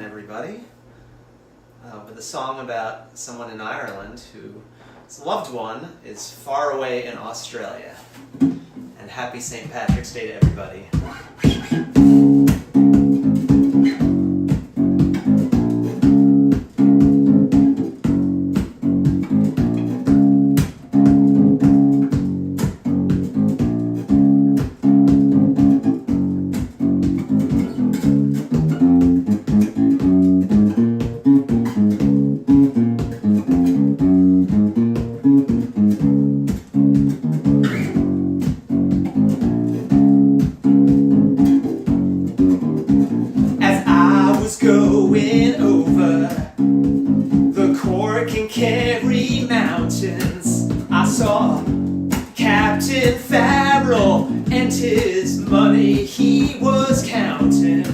Everybody, with a song about someone in Ireland whose loved one is far away in Australia. And happy St. Patrick's Day to everybody. Going over the Cork and Kerry mountains, I saw Captain Farrell and his money he was counting.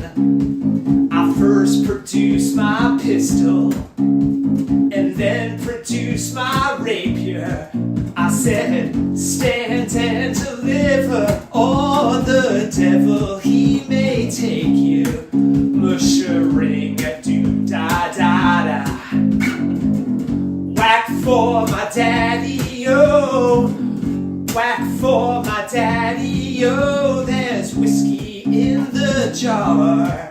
I first produced my pistol and then produced my rapier. I said, stand and deliver, or the devil he may take you. Mushering-a-doo-da-da-da. Whack for my daddy-o, whack for my daddy-o. There's whiskey in the jar.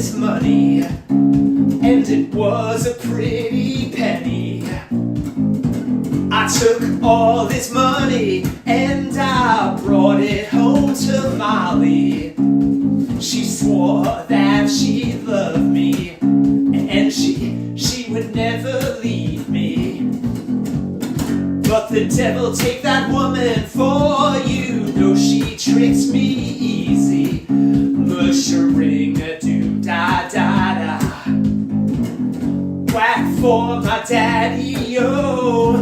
this money, and it was a pretty penny. I took all this money and I brought it home to Molly. She swore that she loved me, and she would never leave me. But the devil take that woman for you. No, she tricks me easy. Mush-a-ring-a-doo-da-da-da. Whack for my daddy-o.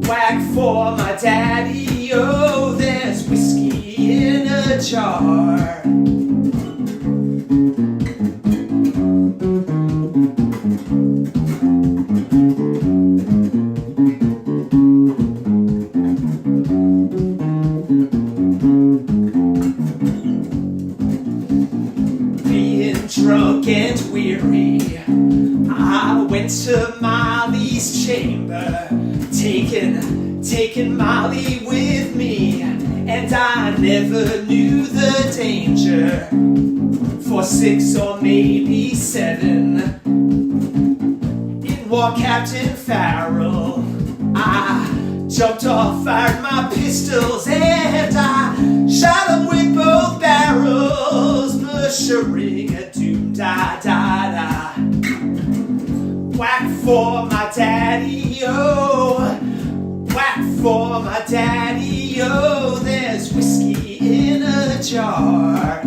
Whack for my daddy-o. There's whiskey in a jar. Drunk and weary, I went to Molly's chamber, taking Molly with me, and I never knew the danger. For 6 or maybe 7, in walked Captain Farrell. I jumped off, fired my pistols, and I shot him with both barrels. Mush-a-ring-a-doom-da-da-da. Whack for my daddy-o. Whack for my daddy-o. There's whiskey in a jar.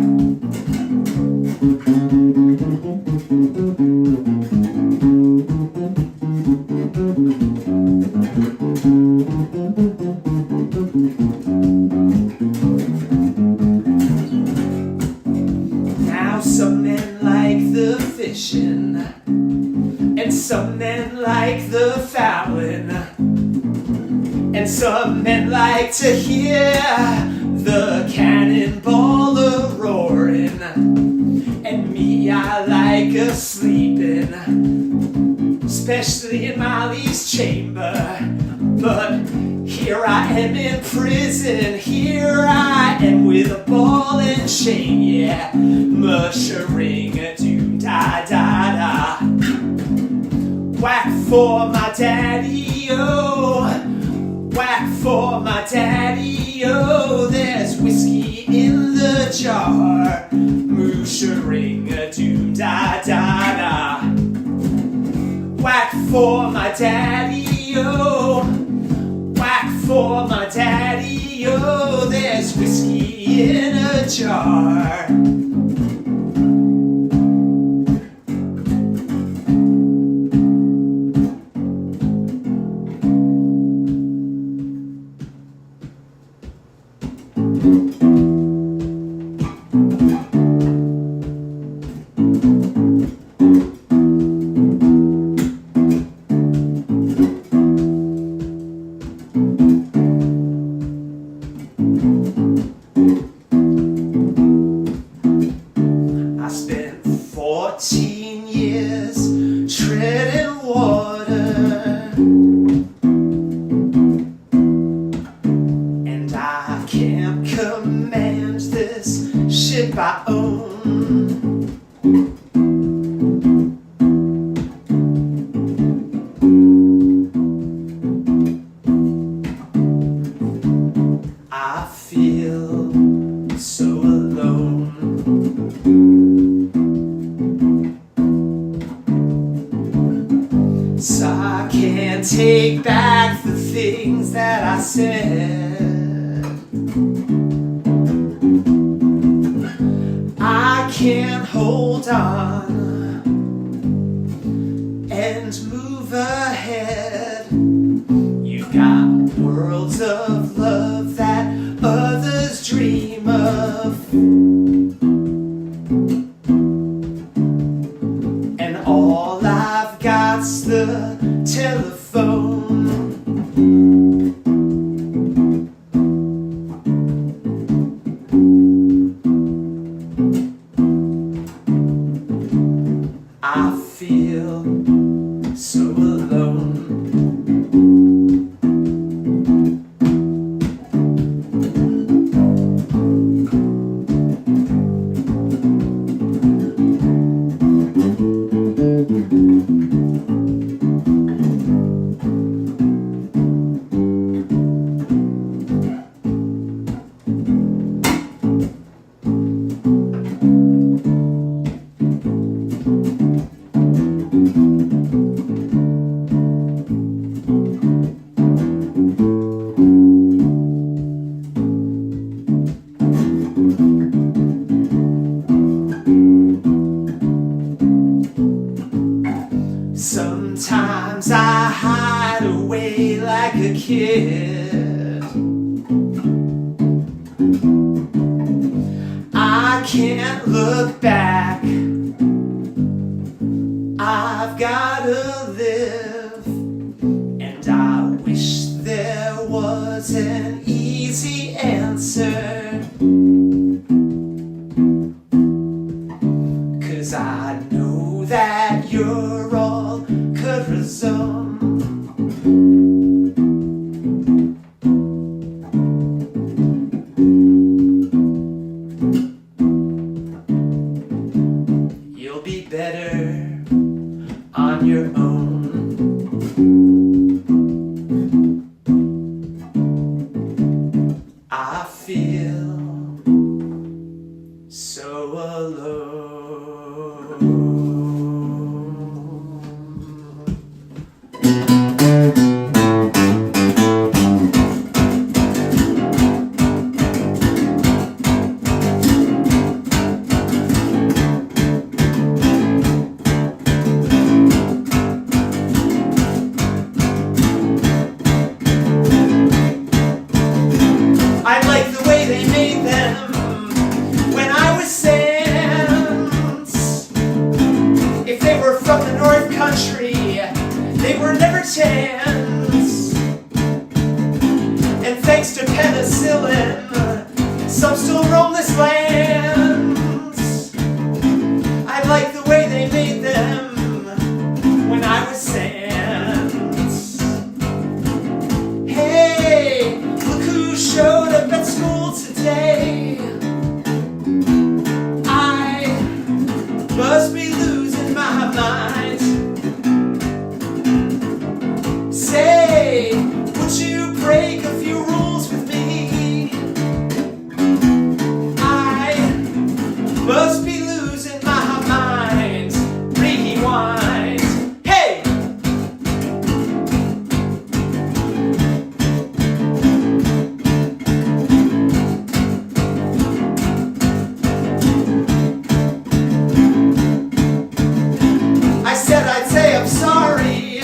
Now some men like the fishing, and some men like the fowling, and some men like to hear the cannonball a-roaring, and me I like a-sleeping, especially in Molly's chamber. But here I am in prison, here I am with a ball and chain, yeah. Mush-a-ring-a-doom-da-da-da. Whack for my daddy-o. Whack for my daddy-o. There's whiskey in the jar. Mush-a-ring-a-doom-da-da-da. Whack for my daddy-o. Whack for my daddy-o. There's whiskey in a jar. I spent 14 years treading water, and I can't command this ship I own. I feel so alone. So I can't take back the things that I said. I can't hold on and move ahead. You got worlds of love that others dream of, and all I've got's the telephone. I feel so alone. can't look back. I've gotta live, and I wish there was an easy answer. 'Cause I know that you're all could resume. You'll be better on your own. I feel so alone. I like the way they made them when I was sent. If they were from the North Country, they were never chance. And thanks to penicillin, some still roam this land. I like the way they made them when I was sent. Hey, look who showed up at school today. I must be losing my mind. Say, would you break a few rules with me? I must be losing my mind. Rewind. Hey! I said I'd say I'm sorry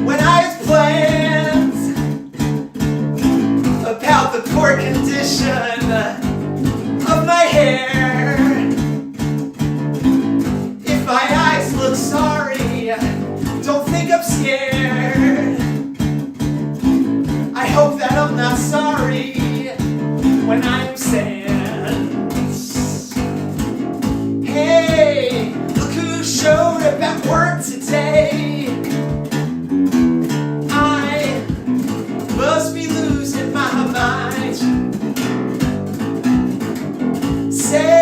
when I had planned about the poor condition of my hair. If my eyes look sorry, don't think I'm scared. I hope that I'm not sorry when I'm sad. Hey, look who showed up at work today. I must be losing my mind. Say,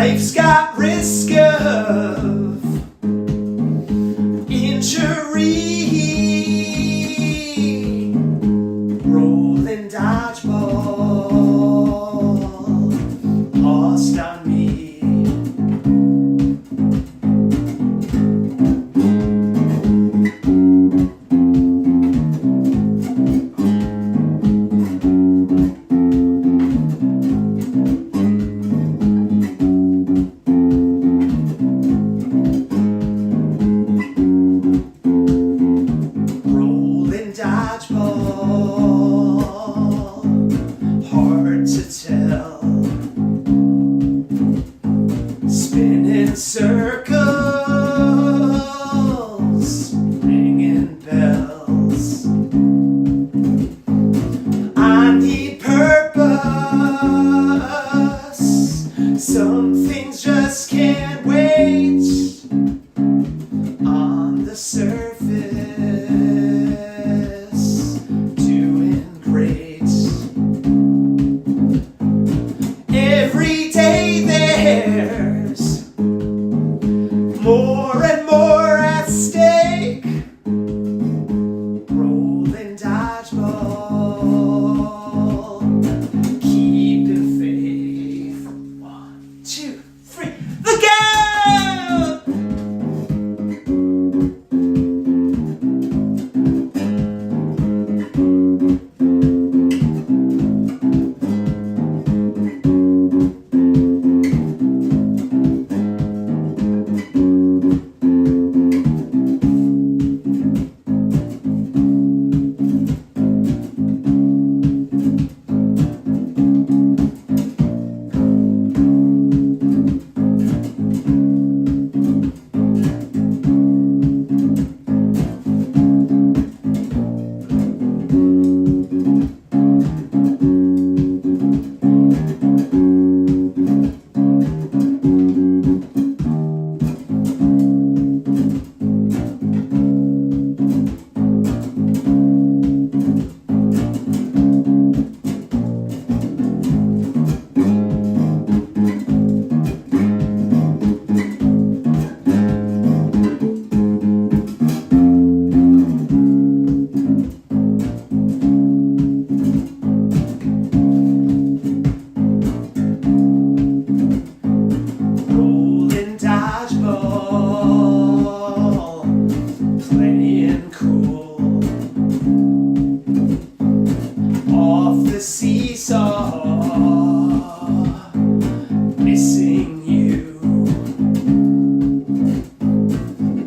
Life's got risk of injury. Rolling dodgeball, lost on me. Circles, ringing bells. I need purpose. Some things just can't wait. On the surface, doing great. Every day there's more and more at stake. Rolling dodgeball, keeping faith. 1, 2, 3, look out!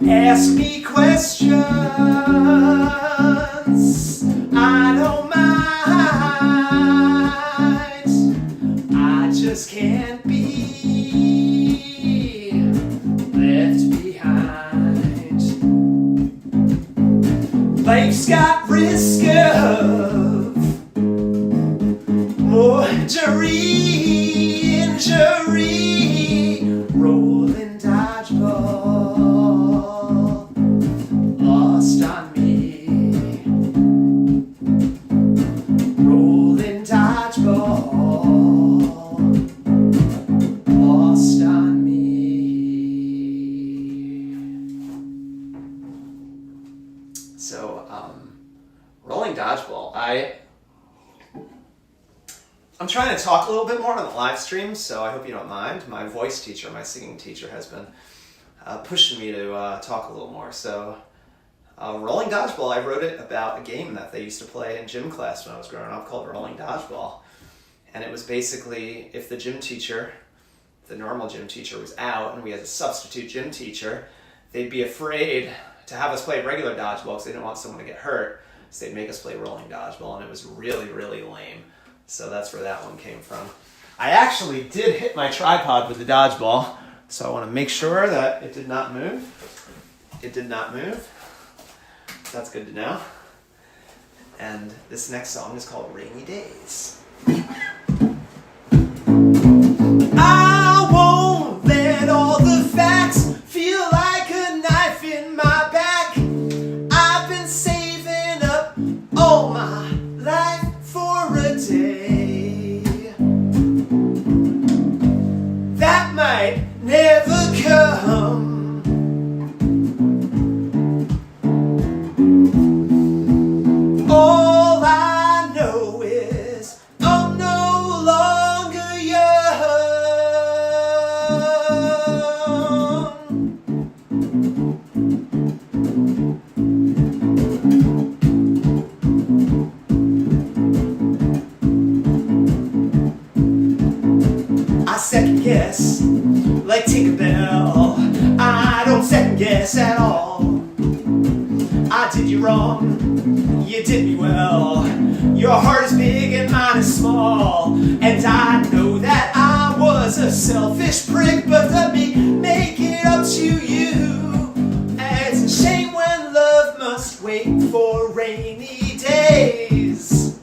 Ask me questions, I don't mind. I just can't be left behind. Life's got risk of more injury, rolling dodgeball, lost on me. Rolling dodgeball, lost on me. So, rolling dodgeball. I'm trying to talk a little bit more on the live stream, so I hope you don't mind. My voice teacher, my singing teacher, has been pushing me to talk a little more. So, Rolling Dodgeball, I wrote it about a game that they used to play in gym class when I was growing up called Rolling Dodgeball. And it was basically if the gym teacher, the normal gym teacher, was out and we had a substitute gym teacher, they'd be afraid to have us play regular dodgeball because they didn't want someone to get hurt. So they'd make us play Rolling Dodgeball, and it was really, really lame. So that's where that one came from. I actually did hit my tripod with the dodgeball, so I want to make sure that it did not move. It did not move. That's good to know. And this next song is called Rainy Days. I won't let all the facts feel like a knife in my back. I've been saving up all my life for a day that might come. All I know is I'm no longer young. I second guess like Tinkerbell. I don't second guess at all. I did you wrong, you did me well. Your heart is big and mine is small, and I know that I was a selfish prick, but let me make it up to you. It's a shame when love must wait for rainy days.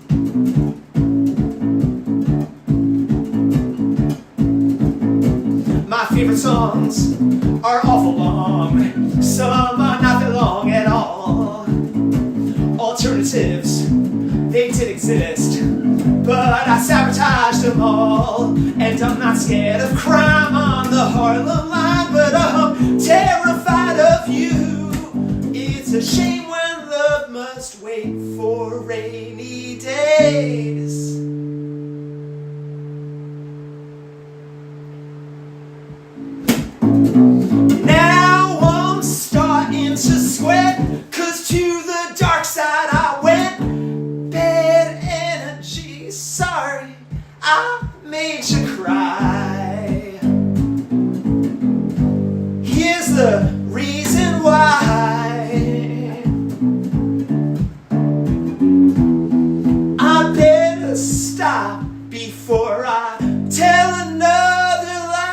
My favorite songs are awful long, some are not that long at all. Alternatives, they did exist, but I sabotaged them all. And I'm not scared of crime on the Harlem line, but I'm terrified of you. It's a shame when love must wait for rainy days. Now I'm starting to sweat, 'cause to the dark side I went. Bad energy, sorry I made you cry. Here's the reason why. I better stop before I tell another lie.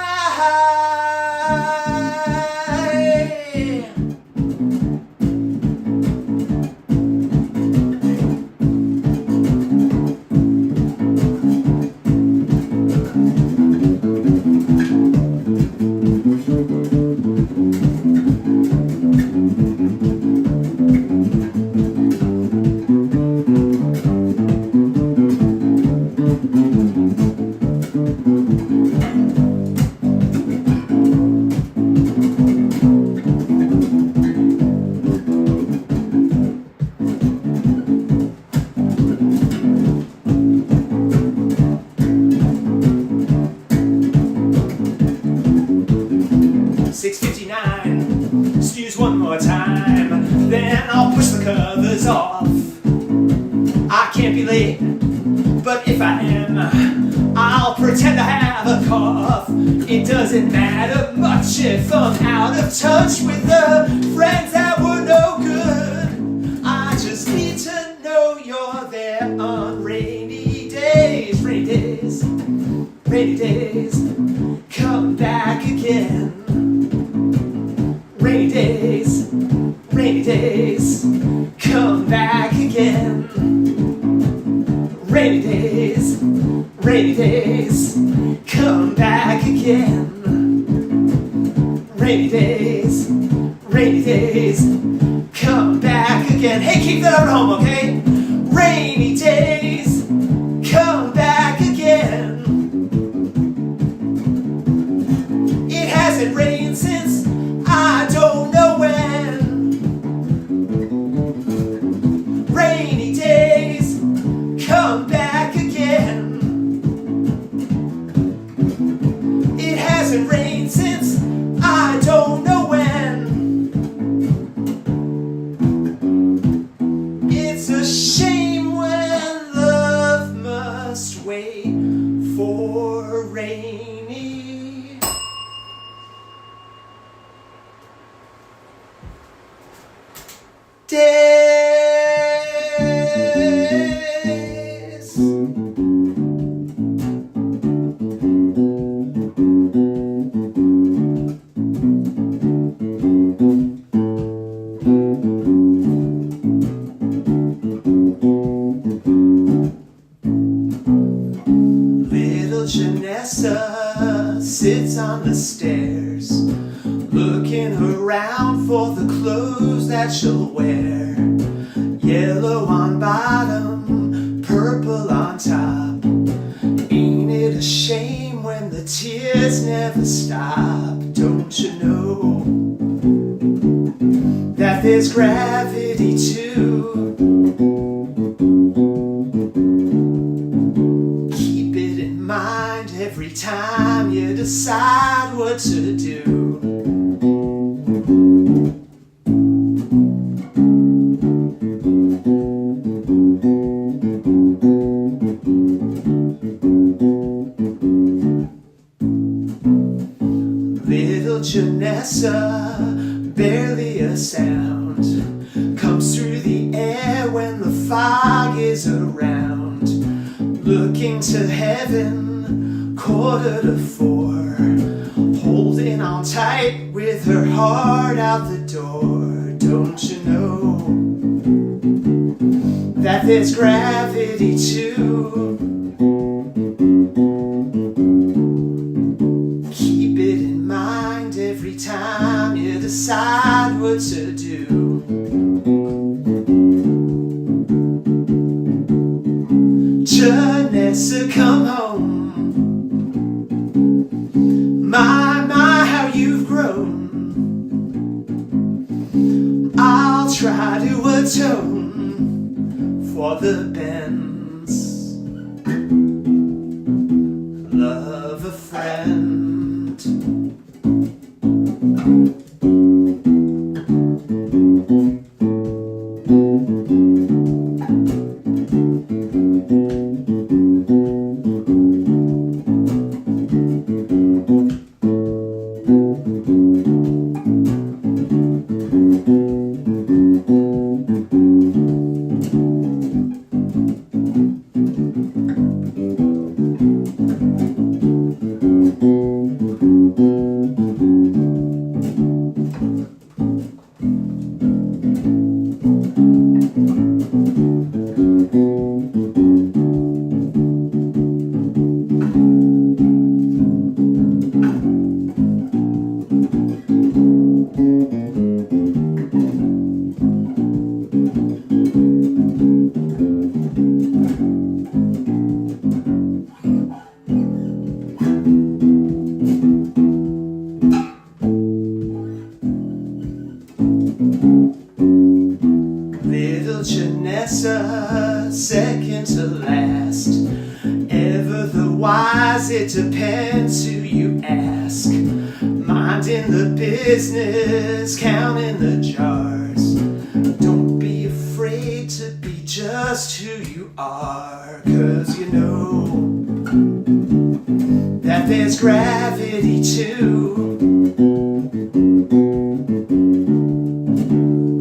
Snooze one more time, then I'll push the covers off. I can't be late, but if I am, I'll pretend I have a cough. It doesn't matter much if I'm out of touch with the friends that were no good. I just need to know you're there on rainy days. Rainy days, rainy days, come back again. Rainy days, rainy days, come back again. Rainy days, rainy days, come back again. Rainy days, come back again. Hey, keep that at home, okay? Rainy days, come back again. It hasn't rained since I don't know when. Rainy days, come back again. It hasn't rained since I don't know when. It's a shame when love must wait for rainy days. Little Janessa sits on the stairs, looking around for the clothes that she'll wear. Yellow on bottom, purple on top. Ain't it a shame when the tears never stop? Don't Don't you know that there's gravity too? Keep it in mind every time you decide what to do. Little Janessa, barely a sound comes through the air when the fog is around. Looking to heaven, 3:45, holding on tight with her heart out the door. Don't you know that there's gravity too? Keep it in mind every time you decide what to do. Janessa, come home. My, how you've grown. I'll try to atone for the bends. Love a friend. Little Janessa, second to last, ever the wise, it depends who you ask. Minding the business, counting the jars. Don't be afraid to be just who you are, 'cause you know that there's gravity too.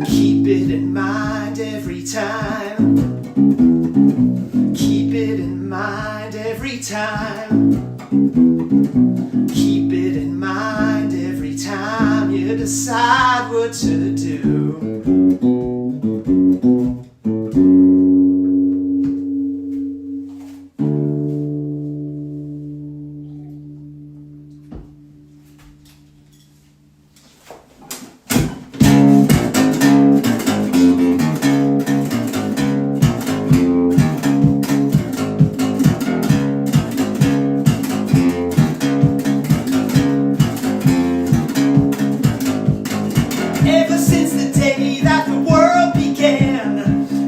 Keep it in mind every time. Keep it in mind every time. Keep it in mind every time you decide what to do. Ever since the day that the world began,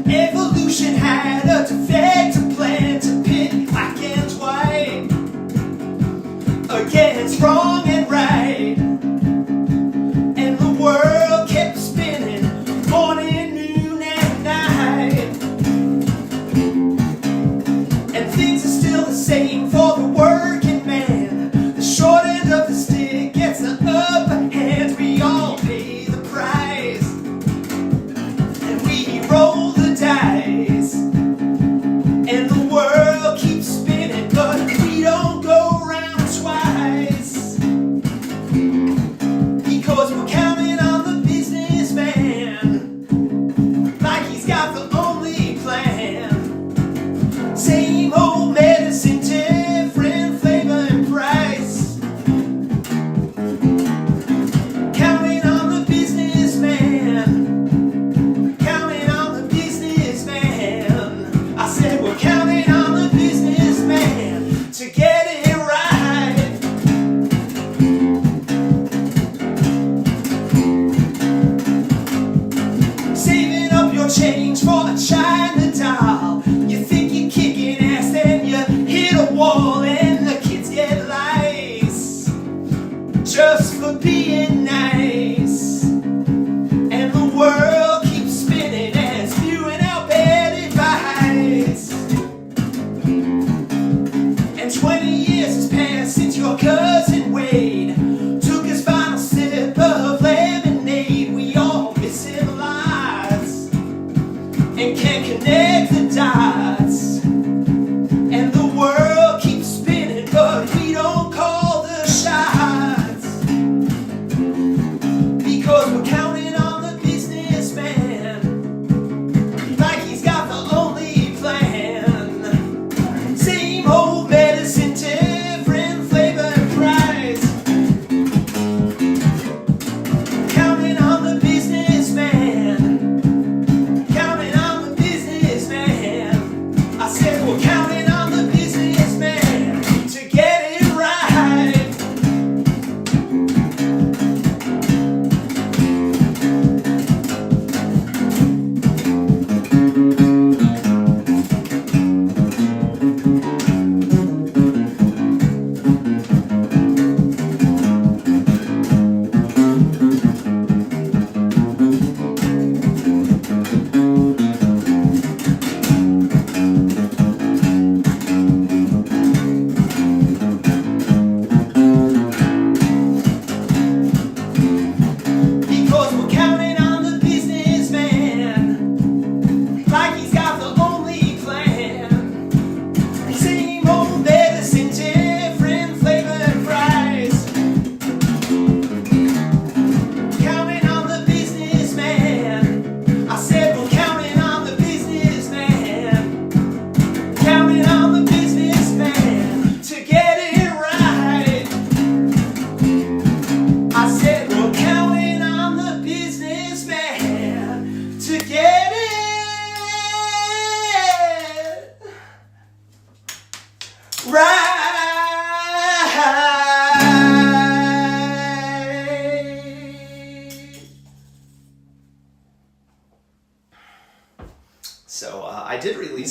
evolution had a defective plan to pit black and white against wrong and right. And the world kept spinning, morning, noon, and night. And things are still the same for the working man. The short end of the stick gets the upper hand. We all pay the price, and we roll the dice. And the world keeps spinning, but we don't go round twice.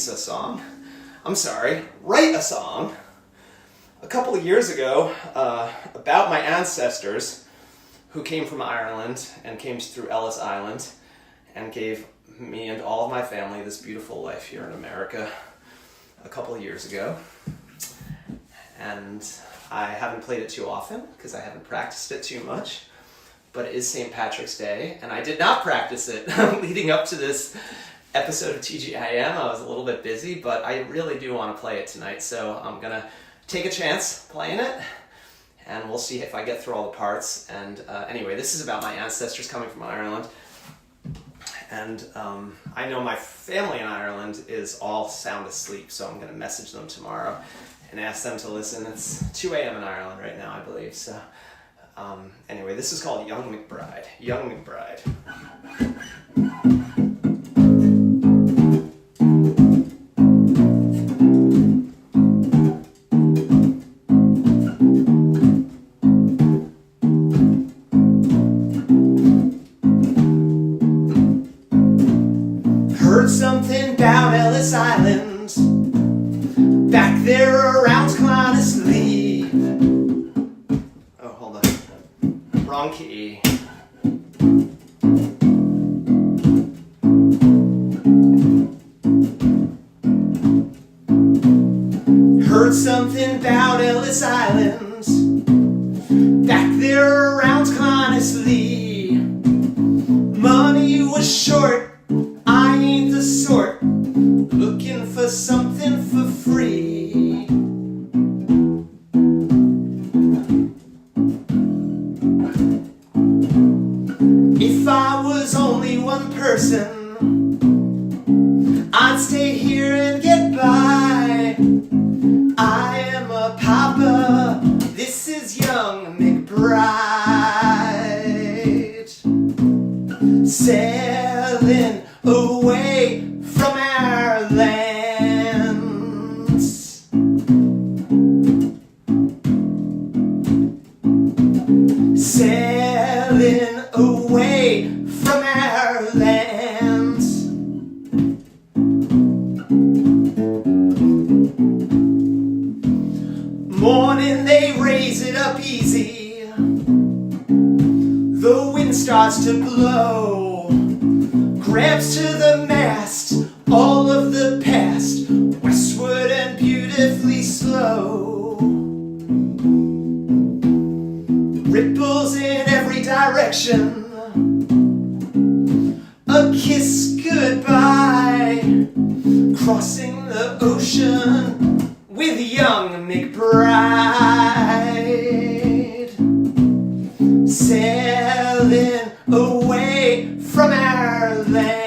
release a song. I'm sorry, write a song a couple of years ago about my ancestors who came from Ireland and came through Ellis Island and gave me and all of my family this beautiful life here in America a couple of years ago. And I haven't played it too often because I haven't practiced it too much, but it is St. Patrick's Day, and I did not practice it leading up to this episode of TGIM. I was a little bit busy, but I really do want to play it tonight, so I'm going to take a chance playing it, and we'll see if I get through all the parts. And anyway, this is about my ancestors coming from Ireland, and I know my family in Ireland is all sound asleep, so I'm going to message them tomorrow and ask them to listen. It's 2 a.m. in Ireland right now, I believe, so anyway, this is called Young McBride. Young McBride. Heard something about Ellis Island back there around Clonaslee. Oh, hold on. Wrong key. Heard something about Ellis Island back there around Clonaslee. Money was short, I ain't the sort looking for something for free. If I was only one person, I'd stay here and get by. I am a papa, this is Young McBride, sailing away from our lands. Sailing away from our lands. Morning they raise it up easy, the wind starts to blow, grabs to the mast, all of the past, westward and beautifully slow. Ripples in every direction, a kiss goodbye, crossing the ocean with Young McBride, sailing away from our lands.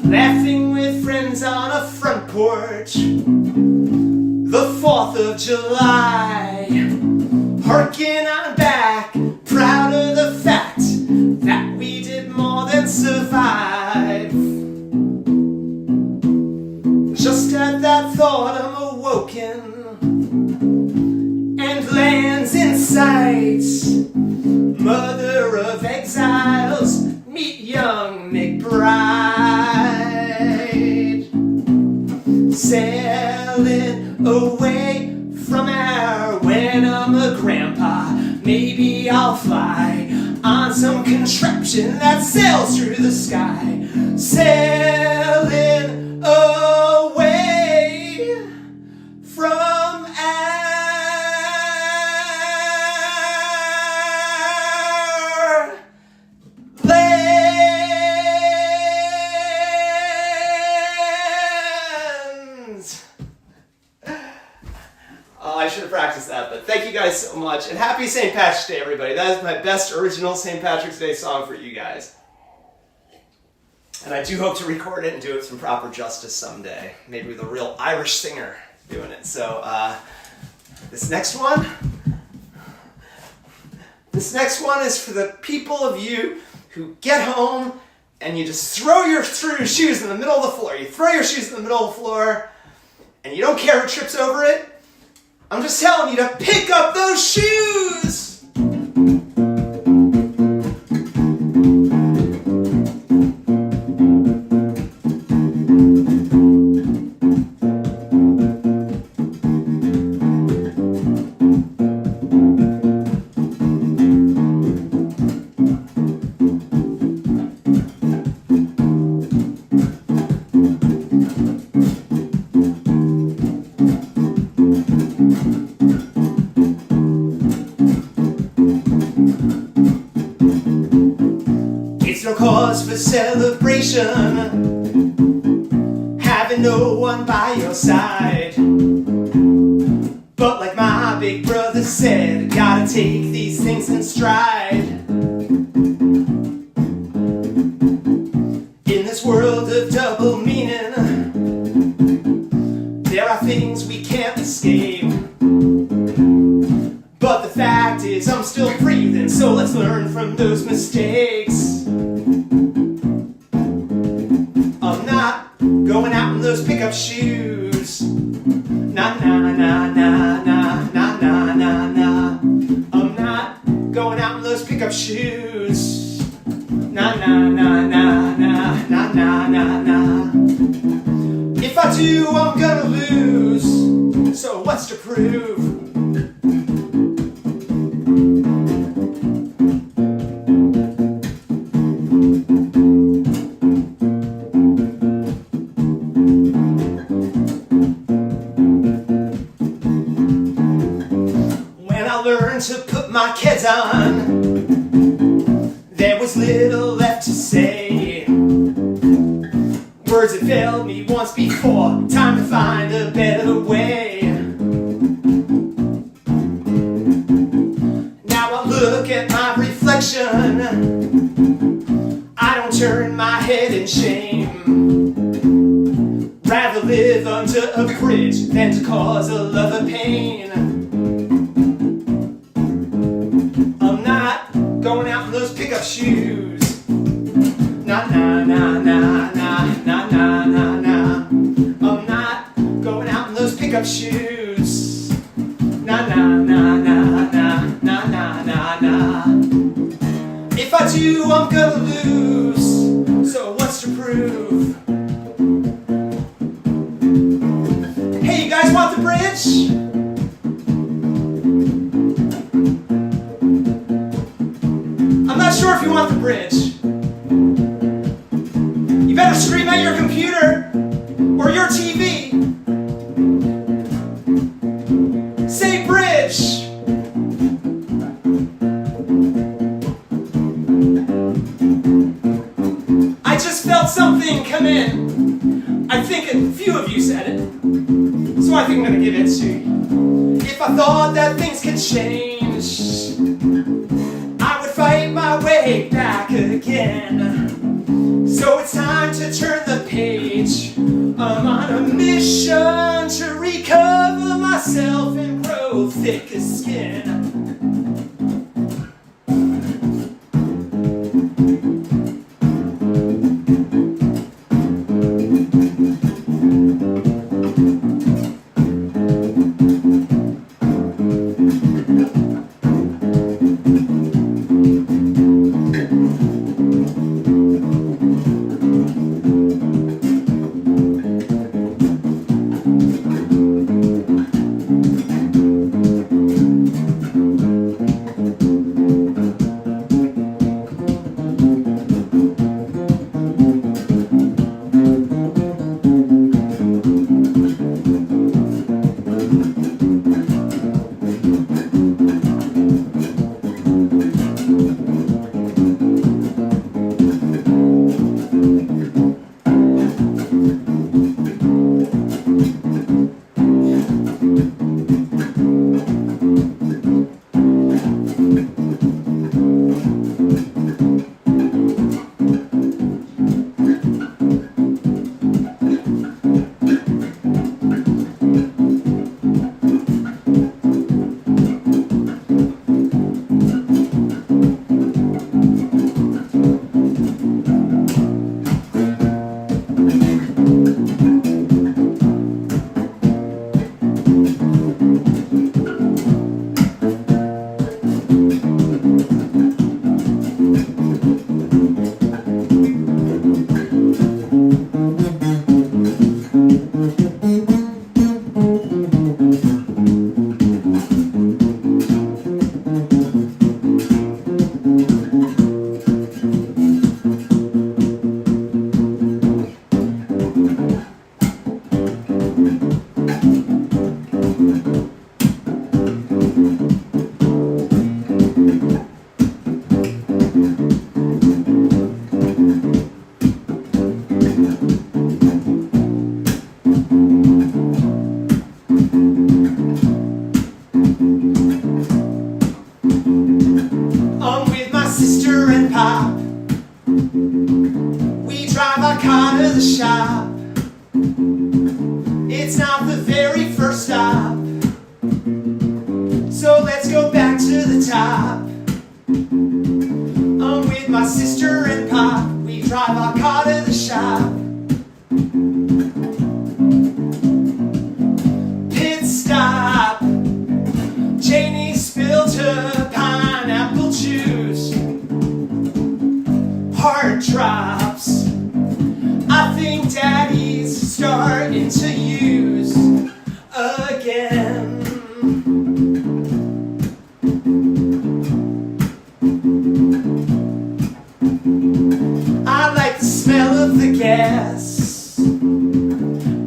Laughing with friends on a front porch, the 4th of July, harking on back, proud of the fact that we did more than survive. Just at that thought I'm awoken, and lands in sight, mother of exiles, meet Young McBride, sailing away from our. When I'm a grandpa, maybe I'll fly on some contraption that sails through the sky, sailing away. guys so much. And happy St. Patrick's Day, everybody. That is my best original St. Patrick's Day song for you guys. And I do hope to record it and do it with some proper justice someday. Maybe with a real Irish singer doing it. So this next one is for the people of you who get home and you just throw your shoes in the middle of the floor. You throw your shoes in the middle of the floor and you don't care who trips over it. I'm just telling you to pick up those shoes! No cause for celebration, having no one by your side. But like my big brother said, gotta take these things in stride. In this world of double meaning, there are things we can't escape. But the fact is I'm still breathing, so let's learn from those mistakes. I'm not going out in those pickup shoes. Nah, nah, nah, nah, nah, nah, nah, nah, nah. I'm not going out in those pickup shoes. Nah, nah, nah, nah, nah, nah, nah, nah, nah. If I do, I'm gonna lose. So what's to prove? To put my kids on, there was little left to say. Words had failed me once before, time to find a better way. Now I look at my reflection, I don't turn my head in shame. Rather live under a bridge than to cause a lover pain. Going out in those pickup shoes. Nah, nah, nah, nah, nah, nah, nah, nah, nah. I'm not going out in those pickup shoes. Nah, nah, nah, nah, nah, nah, nah, nah, nah. If I do, I'm gonna lose. So what's to prove? Hey, you guys want the bridge? I'm not sure if you want the bridge. You better scream at your computer or your TV. Say bridge. I just felt something come in. I think a few of you said it. So I think I'm gonna give it to you. If I thought that things could change, fight my way back again. So it's time to turn the page. I'm on a mission to recover myself and grow thicker skin. I'm with my sister and Pop. We drive our car to the shop. It's not the very first stop, so let's go back to the top. I'm with my sister and Pop. We drive our car to the shop. Pit stop. Janie spilled her pineapple juice. Heart drops. I think Daddy's starting to use again. I like the smell of the gas.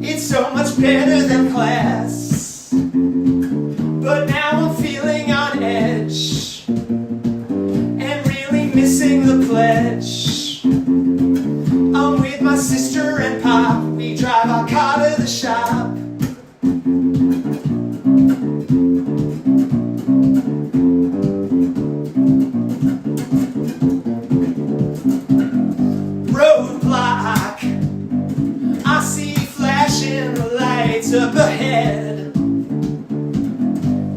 It's so much better than class. But now I'm feeling on edge and really missing the pledge. I'm with my sister and Pop. We drive our car to the shop. Roadblock. I see flashing lights up ahead.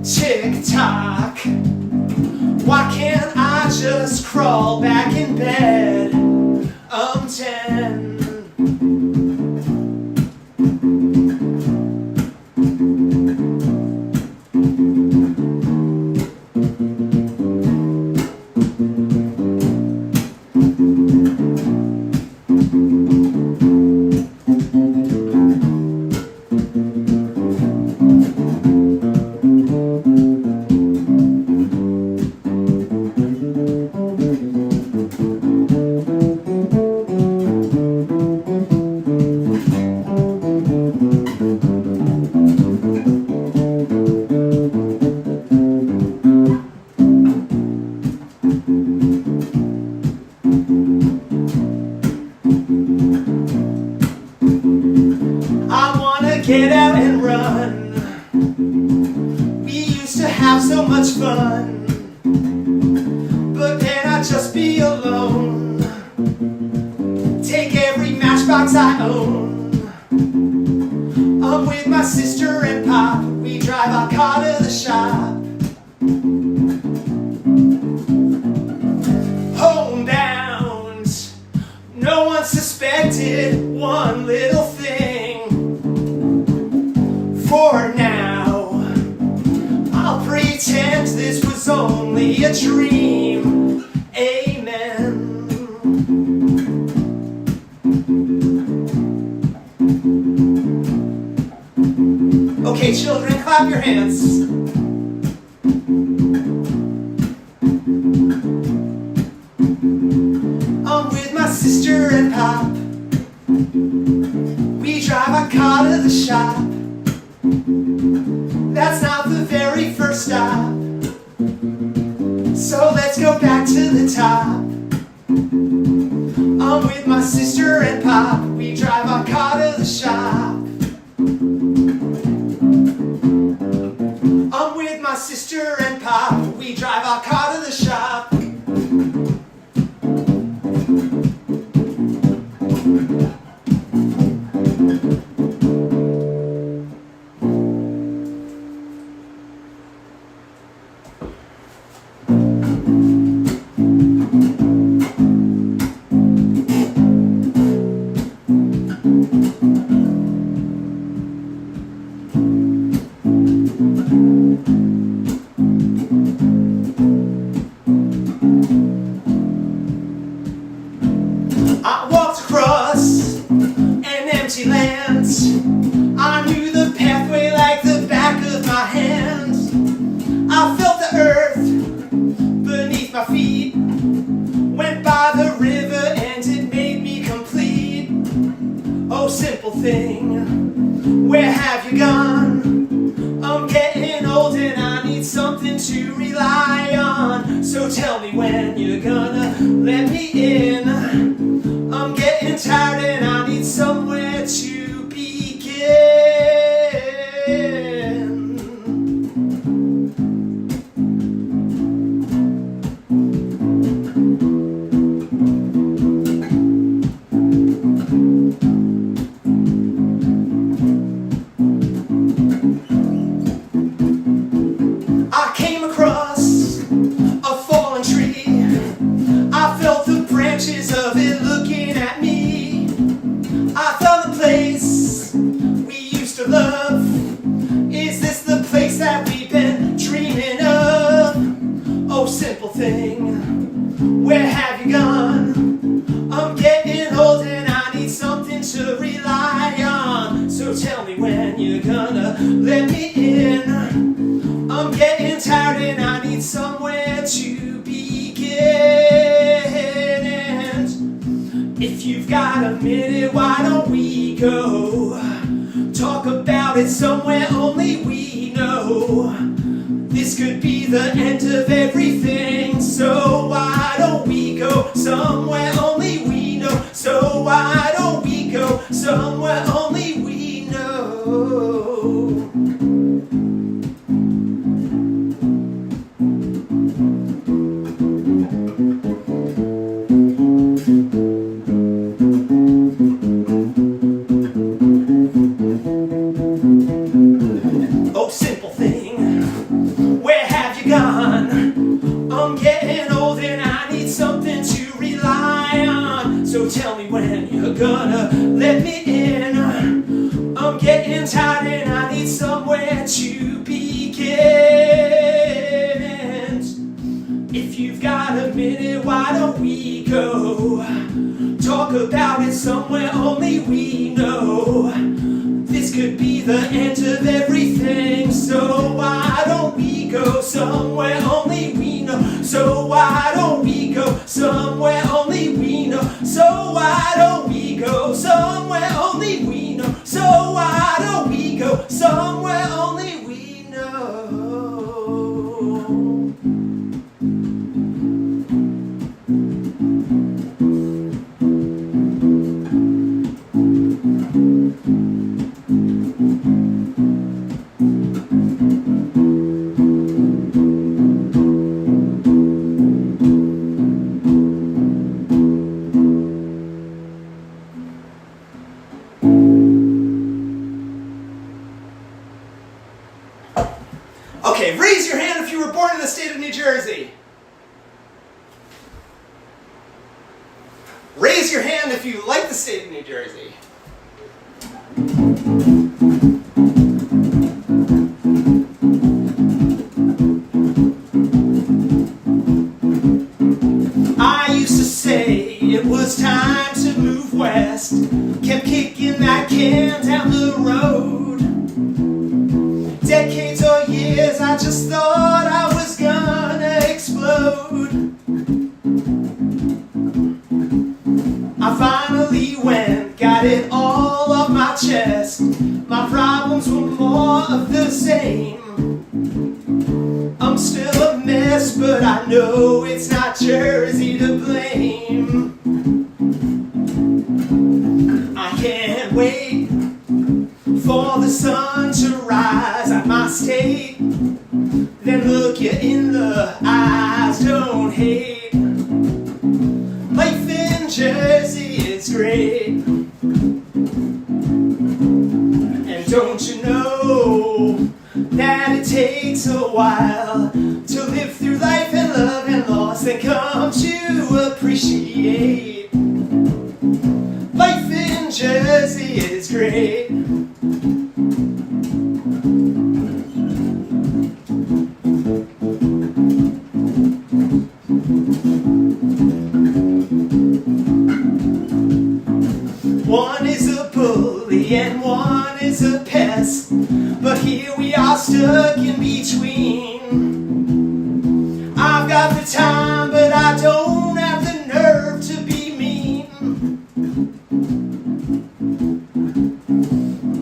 Tick-tock. Why can't I just crawl back in bed? I'm 10. Get out and run. We used to have so much fun, but then I'd just be alone. Take every matchbox I own. I'm with my sister and Pop. We drive our car to the shop. Homebound. No one suspected one little thing. For now, I'll pretend this was only a dream. Amen. Okay, children, clap your hands. I'm with my sister and Pop. We drive our car to the shop. That's not the very first stop, so let's go back to the top. I'm with my sister and Pop. We drive our car to the shop. I'm with my sister and Pop. We drive our car part of the shop. I walked across an empty land. I knew the pathway like the back of my hand. I felt the earth beneath my feet. Went by the river and it made me complete. Oh, simple thing, where have you gone? I'm getting old and I need something to rely on. So tell me when you're gonna let me in. I'm getting tired and I need somewhere to begin. I came across a fallen tree. I felt the branches of it looking at me. I found the place we used to love. Is this the place that we've been dreaming of? Oh, simple thing, where have you gone? I'm getting old and I need something to rely on. So tell me when you're gonna let me in. I'm getting tired and I need somewhere to begin. And if you've got a minute, why don't we go talk about it somewhere only we know? This could be the end of everything, so why don't we go somewhere only we know? So why don't we go somewhere only we know? Oh, simple thing, where have you gone? I'm getting old and I need something to rely on. So tell me when you're gonna let me in. I'm getting tired and I need somewhere to begin. And if you've got a minute, why don't we go talk about it somewhere only we know? This could be the end of everything, so why don't we go somewhere only we know? So why don't we go somewhere only we know? So why don't we go somewhere only we know? So why don't we go somewhere only we know? Okay, raise your hand if you were born in the state of New Jersey. Raise your hand if you like the state of New Jersey. I used to say it was time to move west. Kept kicking that can down the road. Decades or years, I just thought I was gonna explode. I finally went, got it all off my chest. My problems were more of the same. I'm still a mess, but I know it's not Jersey to blame. I can't wait for the sun to rise at my state, then look you in the eyes don't hate. Life in Jersey is great. And don't you know that it takes a while to live through life and love and loss and come to appreciate. Life in Jersey is great. One is a bully and one is a pest, but here we are stuck in between. I've got the time, but I don't have the nerve to be mean.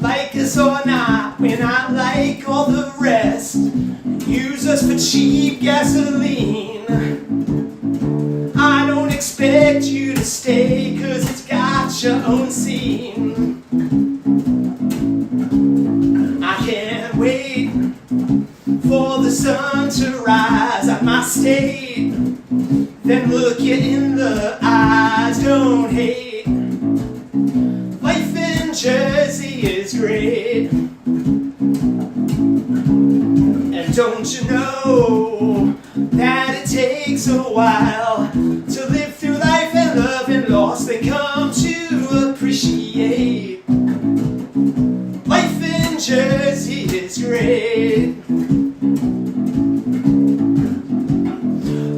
Like us or not, we're not like all the rest. Use us for cheap gasoline. I don't expect you to stay, 'cause it's got your own scene. I can't wait for the sun to rise at my state, then look you in the eyes, don't hate. Life in Jersey is great. And don't you know that it takes a while to live through life and love and loss, then come to appreciate. Life in Jersey is great.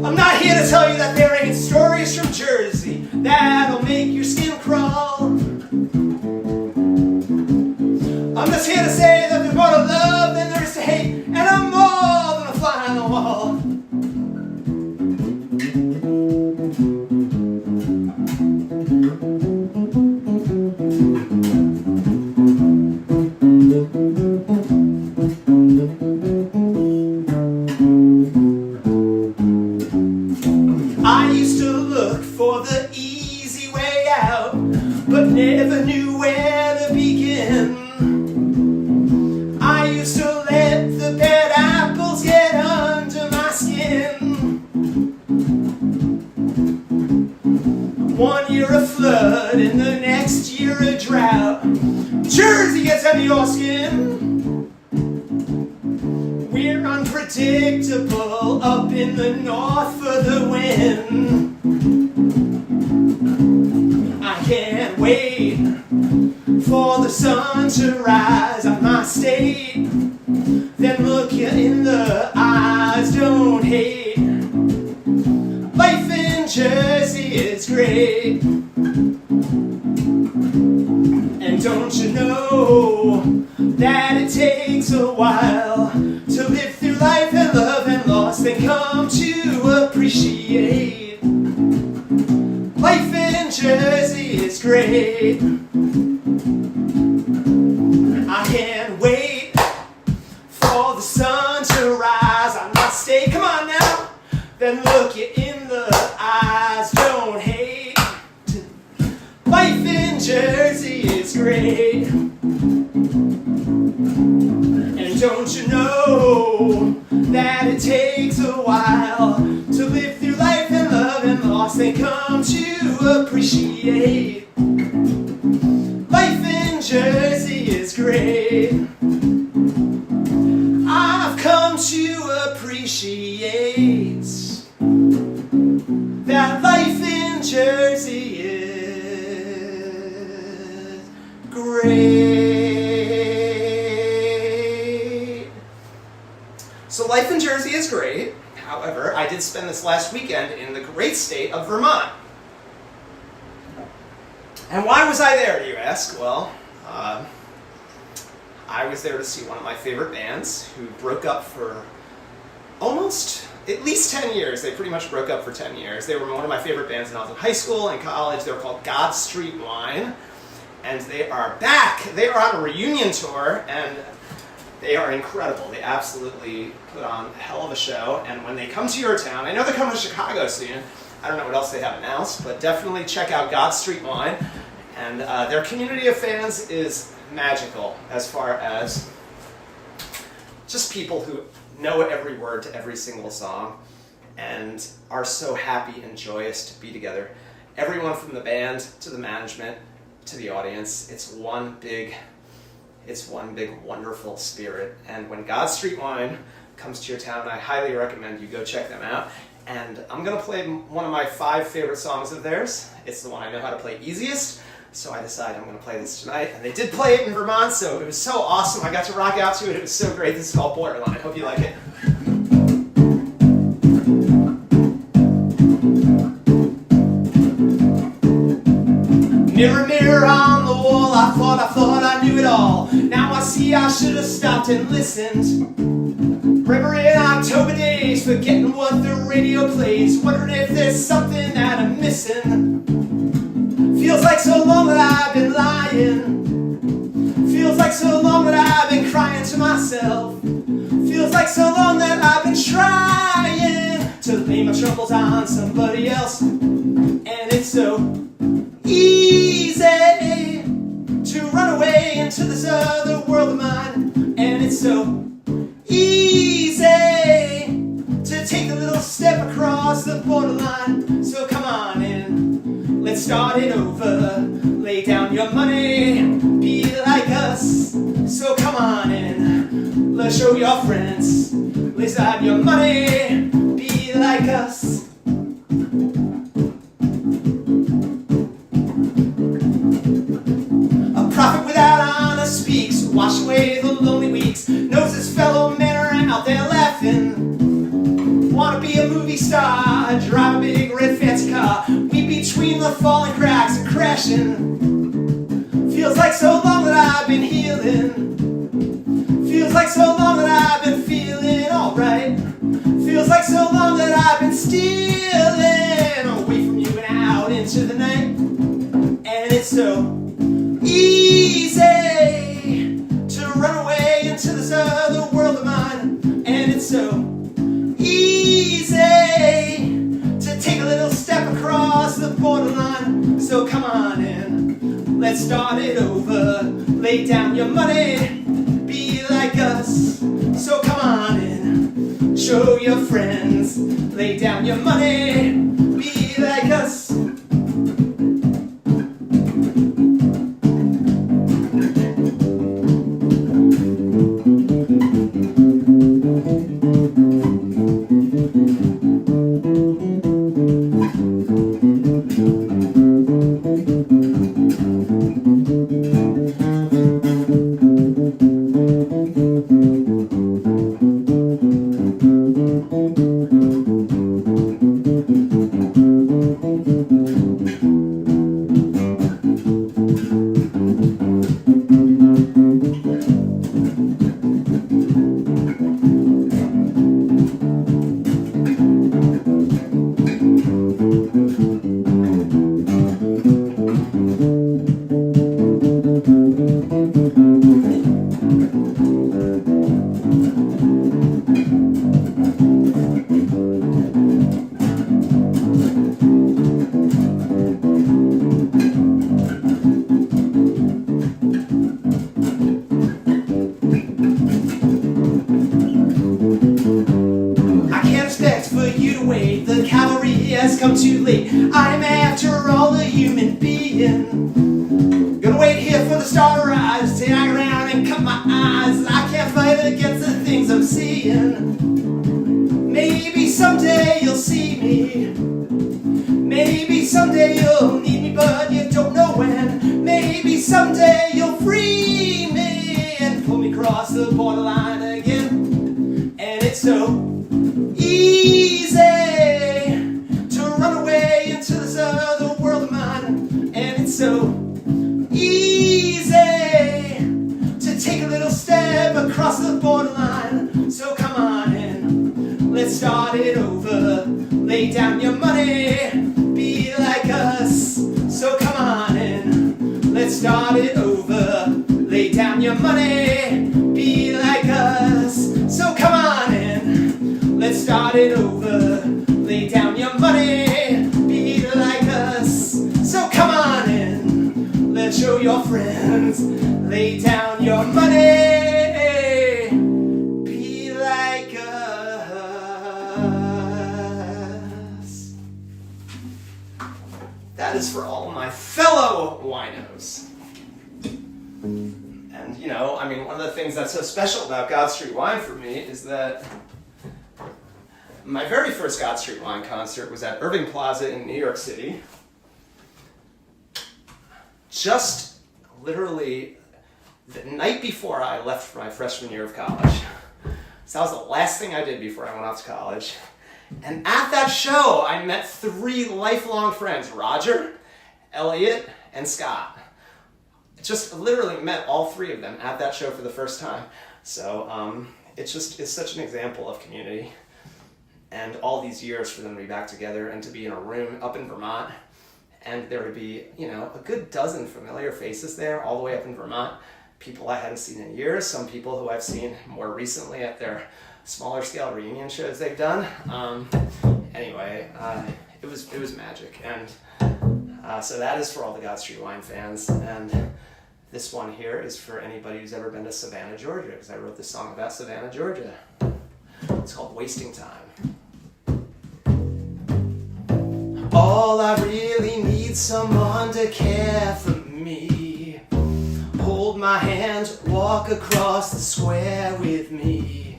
I'm not here to tell you that there ain't stories from Jersey that'll make your skin crawl. I'm just here to say that there's more to love than there is to hate, and I'm more than a fly on the wall. I used to look for the easy way out, but never knew where to begin. I used to let the bad apples get under my skin. 1 year a flood and the next year a drought. Jersey gets under your skin. We're unpredictable up in the north for the win. I can't wait for the sun to rise on my state, then look you in the eyes, don't hate. Life in Jersey is great. And don't you know that it takes a while to live through life and love and loss, then come to appreciate. Life in Jersey is great. I can't wait for the sun to rise on my state. Come on now, then look you in the eyes, don't hate. Life in Jersey is great. And don't you know that it takes a while to live through life and love and loss, then come to appreciate. Life in Jersey is great. I've come to appreciate that life in Jersey is great. So life in Jersey is great. However, I did spend this last weekend in the great state of Vermont. And why was I there, do you ask? Well, I was there to see one of my favorite bands who broke up for almost at least 10 years. They pretty much broke up for 10 years. They were one of my favorite bands when I was in high school and college. They were called God Street Wine. And they are back. They are on a reunion tour, and they are incredible. They absolutely put on a hell of a show. And when they come to your town, I know they're coming to Chicago soon. I don't know what else they have announced, but definitely check out God Street Wine. And their community of fans is magical as far as just people who know every word to every single song. and are so happy and joyous to be together. Everyone from the band to the management to the audience, it's one big wonderful spirit. And when God Street Wine comes to your town, I highly recommend you go check them out. And I'm going to play one of my 5 favorite songs of theirs. It's the one I know how to play easiest, so I decided I'm going to play this tonight. And they did play it in Vermont, so it was so awesome. I got to rock out to it. It was so great. This is called Borderline. I hope you like it. Mirror, mirror on the wall, I thought I knew it all. Now I see I should have stopped and listened. Remembering October days, forgetting what the radio plays, wondering if there's something that I'm missing. Feels like so long that I've been lying. Feels like so long that I've been crying to myself. Feels like so long that I've been trying to lay my troubles on somebody else. And it's so easy to run away into this other world of mine. And it's so easy to take a little step across the borderline. So come on in, let's start it over. Lay down your money, be like us. So come on in, let's show your friends. Lay aside your money, be like us. A prophet without honor speaks, wash away the lonely weeks. Knows his fellow men are out there laughing. Wanna be a movie star, drive a big red fancy car. We between the falling cracks and crashing. Feels like so long that I've been healing. Feels like so long that I've been feeling alright. Feels like so long that I've been stealing away from you and out into the night. And it's so easy to run away into this other world of mine. And it's so easy to take a little step across the borderline. So come on in, let's start it over. Lay down your money, be like us. So come on in, show your friends. Lay down your money, be like us. Come too late. I'm after all a human being. Gonna wait here for the star to rise, take around and cut my eyes. I can't fight against the things I'm seeing. Maybe someday you'll see me. Maybe someday you'll need me, but you don't know when. Maybe someday you'll free me and pull me across the borderline again. And it's so easy to run away into this other world of mine. And it's so easy to take a little step across the borderline. So come on in, let's start it over. Lay down your money, be like us. So come on in, let's start it over. Lay down your money, be like us. So come on in, let's start it over. Lay down your money, be like us. So come on in, let's show your friends. Lay down your money, be like us. that is for all my fellow winos. And, you know, I mean, one of the things that's so special about God Street Wine for me is that my very first God Street Wine concert was at Irving Plaza in New York City. Just literally the night before I left for my freshman year of college. So that was the last thing I did before I went off to college. And at that show, I met 3 lifelong friends, Roger, Elliot, and Scott. Just literally met all 3 of them at that show for the first time. So it's such an example of community. And all these years for them to be back together and to be in a room up in Vermont. And there would be, you know, a good dozen familiar faces there all the way up in Vermont. People I hadn't seen in years, some people who I've seen more recently at their smaller scale reunion shows they've done. Anyway, it was magic. And so that is for all the God Street Wine fans. And this one here is for anybody who's ever been to Savannah, Georgia, because I wrote this song about Savannah, Georgia. It's called Wasting Time. All I really need someone to care for me. Hold my hand, walk across the square with me.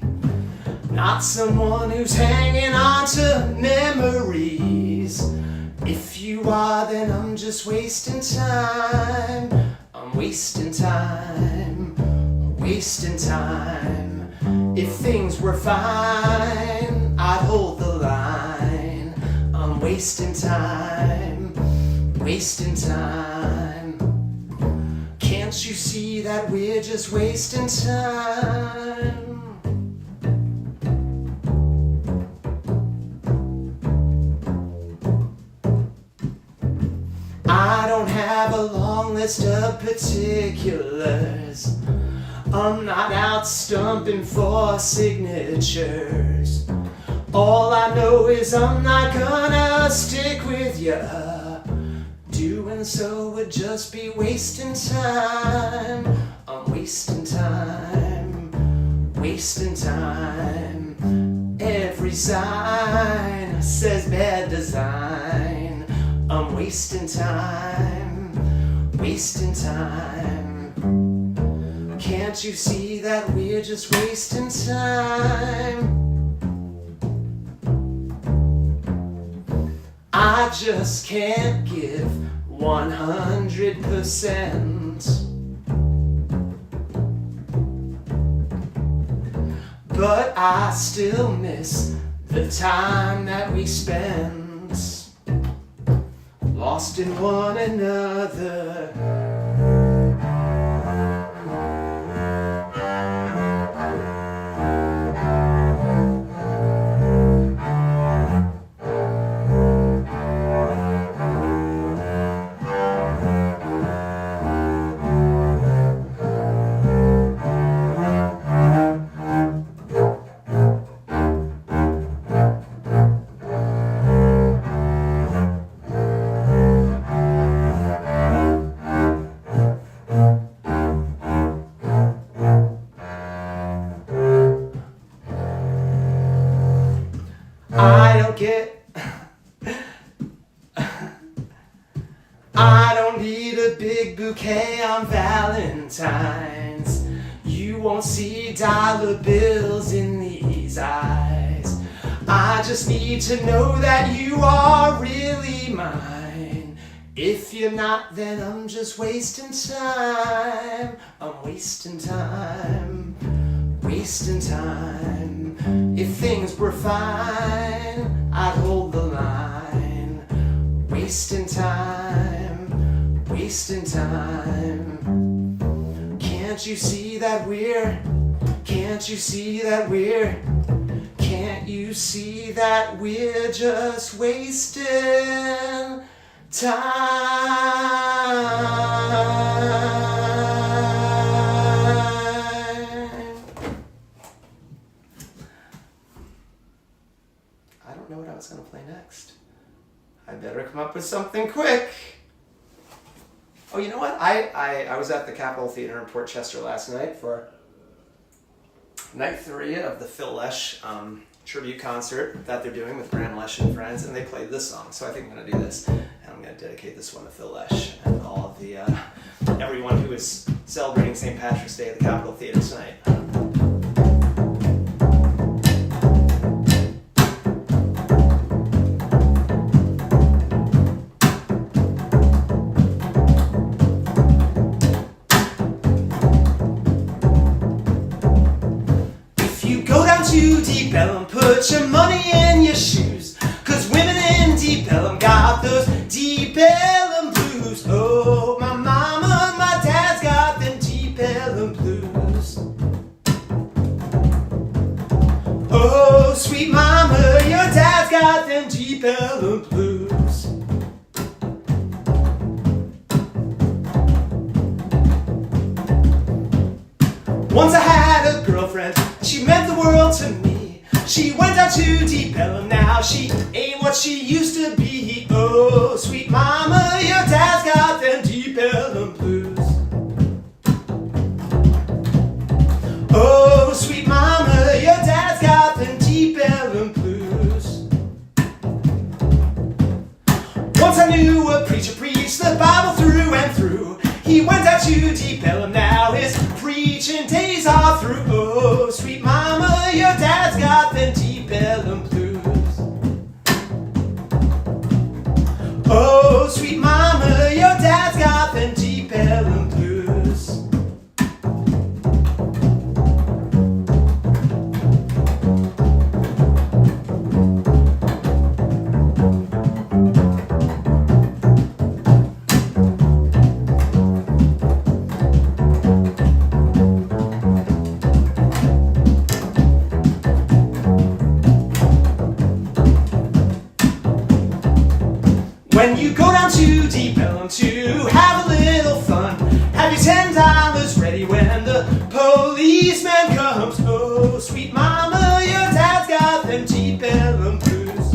Not someone who's hanging on to memories. If you are, then I'm just wasting time. I'm wasting time, wasting time. If things were fine, I'd hold the line. I'm wasting time, wasting time. Can't you see that we're just wasting time? I don't have a long list of particulars. I'm not out stumping for signatures. All I know is I'm not gonna stick with ya. Doing so would just be wasting time. I'm wasting time, wasting time. Every sign says bad design. I'm wasting time, wasting time. Can't you see that we're just wasting time? I just can't give 100%. But I still miss the time that we spent lost in one another. I don't need a big bouquet on Valentine's. You won't see dollar bills in these eyes. I just need to know that you are really mine. If you're not, then I'm just wasting time. I'm wasting time, wasting time. If things were fine, I'd hold the line. Wasting time, wasting time. Can't you see that we're, can't you see that we're, can't you see that we're just wasting time? I don't know what I was going to play next. I better come up with something quick. Oh, you know what? I was at the Capitol Theater in Port Chester last night for night 3 of the Phil Lesh tribute concert that they're doing with Graham Lesh and friends, and they played this song. So I think I'm going to do this, and I'm going to dedicate this one to Phil Lesh and all of the everyone who is celebrating St. Patrick's Day at the Capitol Theater tonight. To Deep Ellum, put your money in your shoes, 'cause women in Deep Ellum got those Deep Ellum blues. Oh, my mama, my dad's got them Deep Ellum blues. Oh, sweet mama, your dad's got them Deep Ellum blues. Once I had a girlfriend, she meant the world to me. She went out to Deep Ellum, now she ain't what she used to be. Oh, sweet mama, your dad's got them Deep Ellum blues. Oh, sweet mama, your dad's got them Deep Ellum blues. Once I knew a preacher preached the Bible through and through. He went out to Deep Ellum, now his preaching days are through. Oh, sweet mama, your dad's got them Deep Ellum blues. Oh, sweet mama, your dad's got them Deep Ellum blues. When you go down to Deep Ellum to have a little fun, have your $10 ready when the policeman comes. Oh, sweet mama, your dad's got them Deep Ellum blues.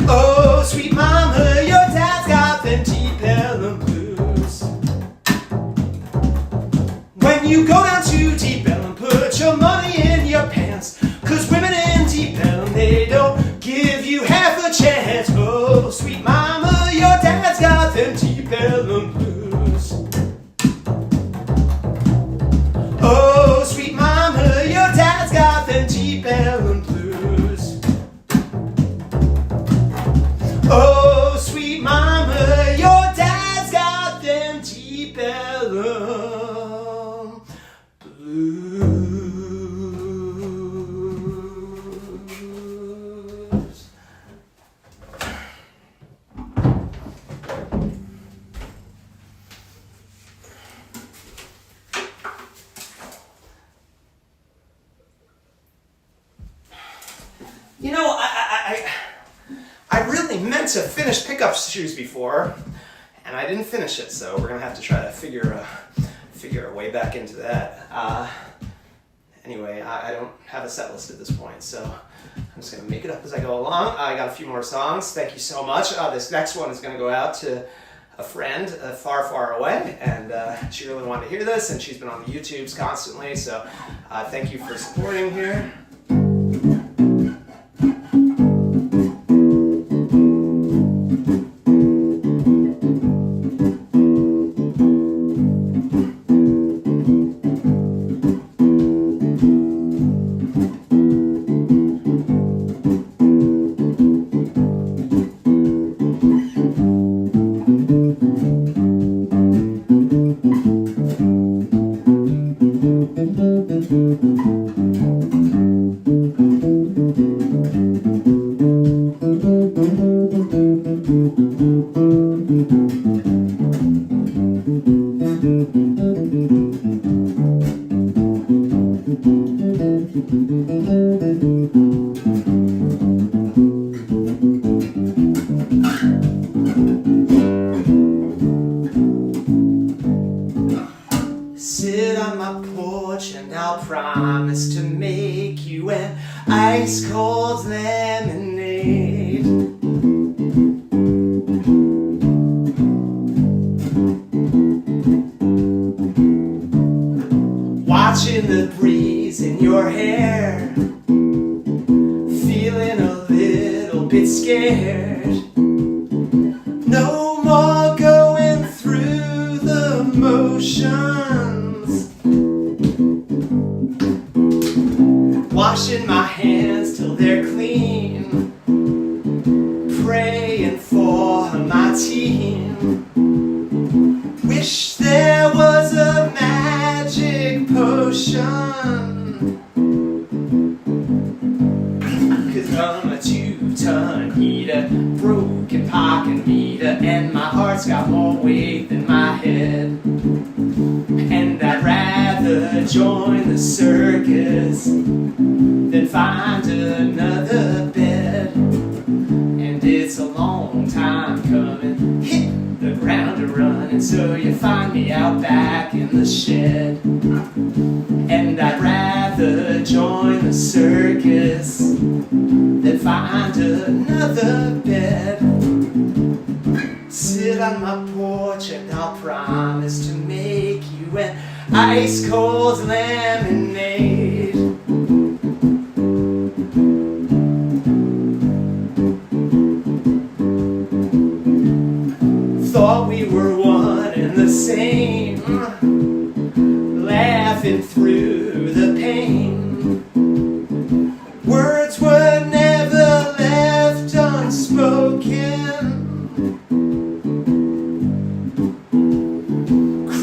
Oh, sweet mama, your dad's got them Deep Ellum blues. When you go down to Deep Ellum, put your money in your pants, 'cause women in Deep Ellum, they don't give you half a chance. Oh, sweet mama, your dad's got them Deep Ellum blues. Oh, sweet mama, your dad's got them Deep Ellum blues. Oh, sweet mama, your dad's got them Deep Ellum blues. You know, I really meant to finish Pickup Shoes before, and I didn't finish it, so we're gonna have to try to figure a way back into that. Anyway, I don't have a set list at this point, so I'm just gonna make it up as I go along. I got a few more songs. Thank you so much. This next one is gonna go out to a friend far, far away, and she really wanted to hear this, and she's been on the YouTubes constantly, so thank you for supporting here. Sit on my porch and I'll promise to make you an ice cold lemonade. Watching the breeze in your hair bit scared. No more going through the motions. Washing my hands till they're clean. Praying for my team. Wish there was a magic potion. 'Cause I'm a 2-ton heater, broken pocket meter, and my heart's got more weight than my head. And I'd rather join the circus than find another bed. And it's a long time coming, hit the ground a running, so you find me out back in the shed. And I'd rather join the circus than find another bed. Sit on my porch and I'll promise to make you an ice cold lemonade. Thought we were one and the same, laughing through the pain. Words were never left unspoken.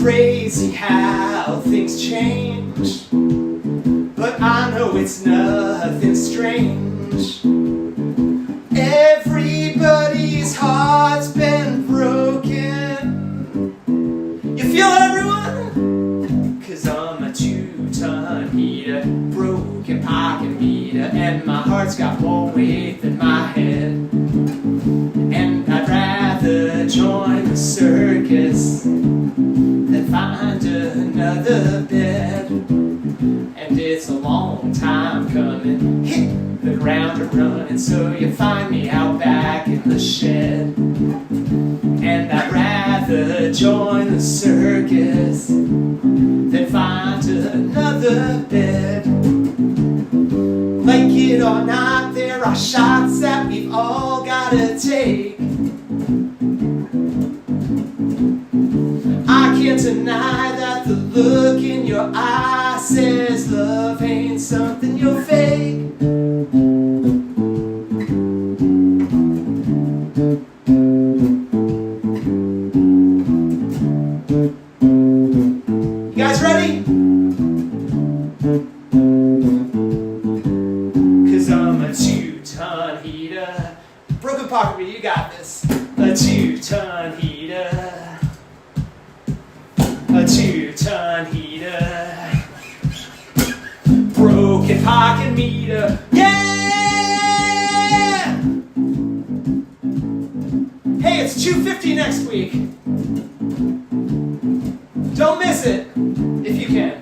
Crazy how things change, but I know it's nothing strange. Everybody's heart's been broken. You feel it, everyone? 'Cause I'm a 2-ton heater, broken pocket meter, and my heart's got more weight than my head. And I'd rather join the circus than find another bed. And it's a long time coming, hit the ground a running, so you find me out back in the shed. And I'd rather join the circus than find another bed. Like it or not, there are shots that we've all gotta take. I can't deny that the look in your eye says love ain't something you'll fake. You guys ready? 'Cause I'm a 2-ton heater, broken pocket meter, you got this. A 2-ton heater, a 2-ton heater, broken pocket meter, yeah! Hey, it's 250 next week. Don't miss it if you can,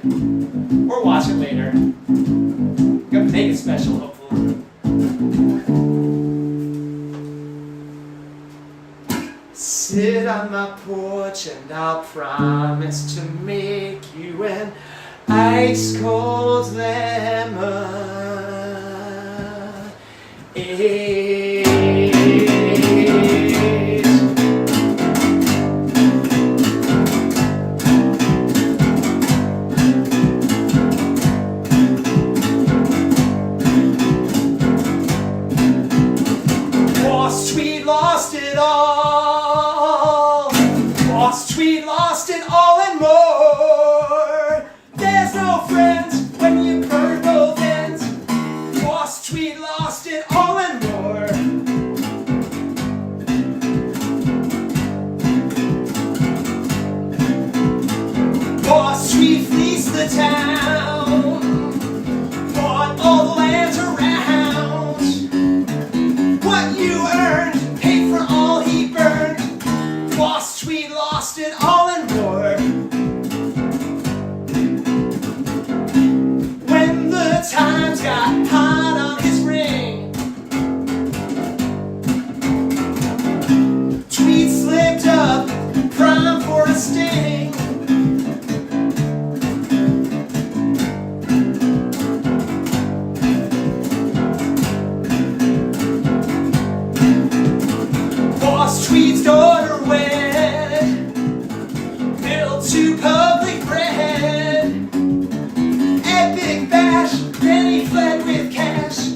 or watch it later. Gonna make it special, hopefully. Sit on my porch and I'll promise to make you an ice cold lemonade. Lost, we lost it all. Lost, we lost it all and more. There's no friends when you burn both ends. Lost, we lost it all and more. Lost, we fleeced the town. Bought all the lands around. What you earned, paid for all he burned. Lost, we lost it all and more. When the times got hot on his ring, tweet slipped up, prime for a sting. Boss Tweed's daughter wed, built to public bread. Epic bash, then he fled with cash.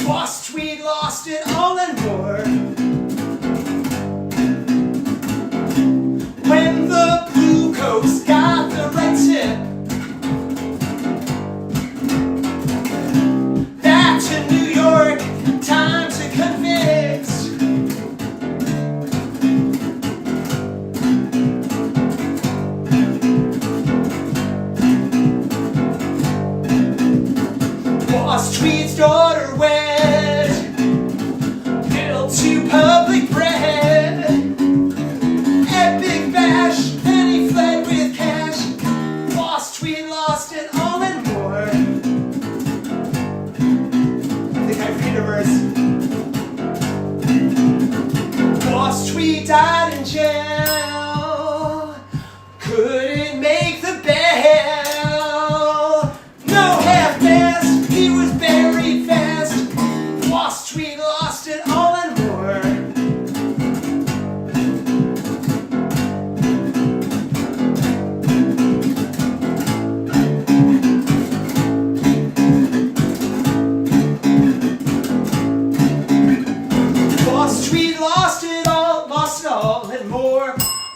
Boss Tweed lost it all and more. When the Blue Coats got the right tip, back to New York, time to convict. Boss Tweed's daughter wed, built to public bread. Epic bash, then he fled with cash. Boss Tweed lost it all and more. I think I read a verse. Boss Tweed died in jail, couldn't make the bail. No half-mast, he was buried fast. Boss Tweed lost it all and more. Boss Tweed lost it all and more.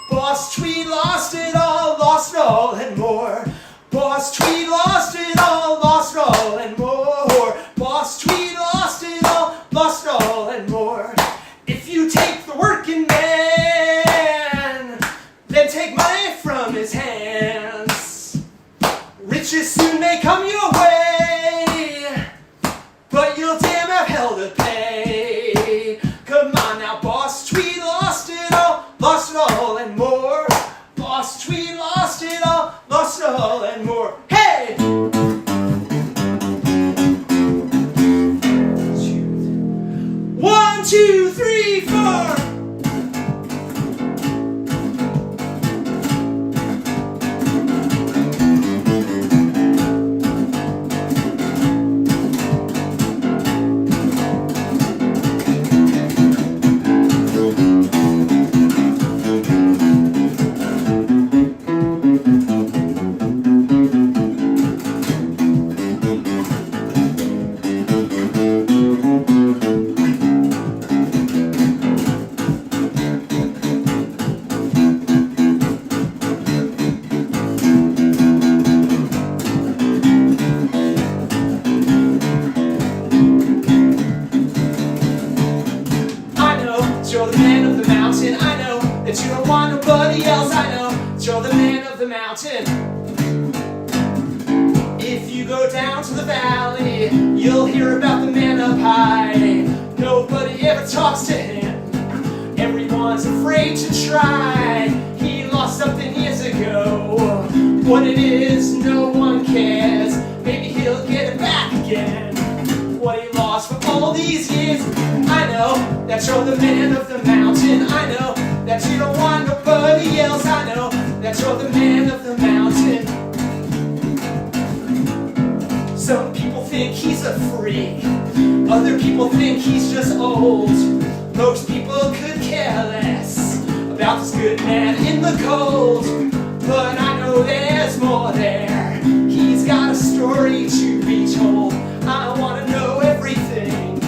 Boss Tweed lost it all and more. Boss Tweed lost it all and more. Boss Tweed lost it all and more. If you take the working man, then take money from his hands. Riches soon may come your way, but you'll damn have hell to pay. Come on now, Boss Tweed lost it all and more. Boss Tweed lost it all and more. Hey! 1, 2, 3, 4. You're the man of the mountain. I know that you don't want nobody else. I know that you're the man of the mountain. If you go down to the valley, you'll hear about the man up high. Nobody ever talks to him. Everyone's afraid to try. He lost something years ago. What it is, no one cares. Maybe he'll get it back again. What he lost for all these years. I know that you're the man of the mountain. I know that you don't want nobody else. I know that you're the man of the mountain. Some people think he's a freak. Other people think he's just old. Most people could care less about this good man in the cold. But I know there's more there. He's got a story to be told. I want to know everything.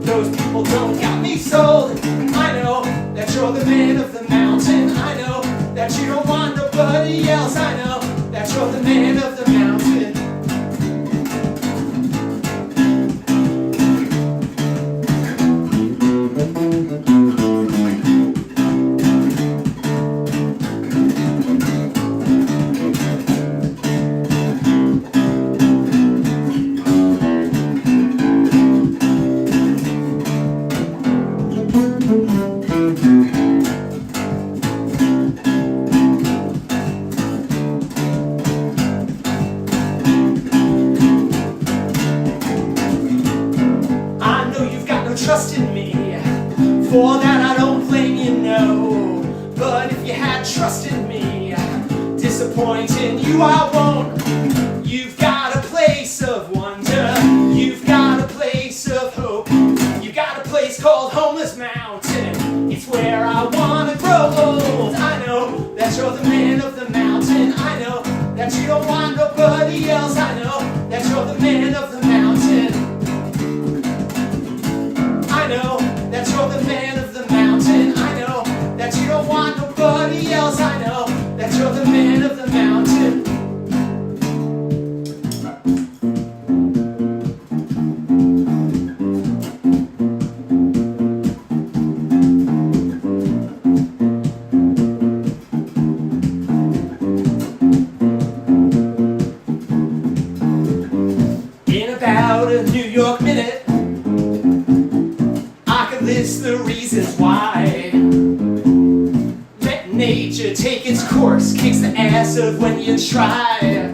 Those people don't got me sold. I know that you're the man of the mountain. I know that you don't want nobody else. I know that you're the man of the mountain. Trust in me, for that I don't blame you, no. But if you had trust in me, disappointing you I won't. You've got a place of wonder, you've got a place of hope, you've got a place called Homeless Mountain. It's where I wanna grow old. I know that you're the man of the mountain. I know that you don't want nobody else. I know that you're the man of the mountain. I know that you're the man of the mountain. I know that you don't want nobody else. I know that you're the man of the mountain. In about a New York minute, I could list the reasons why. Let nature take its course, kicks the ass of when you try.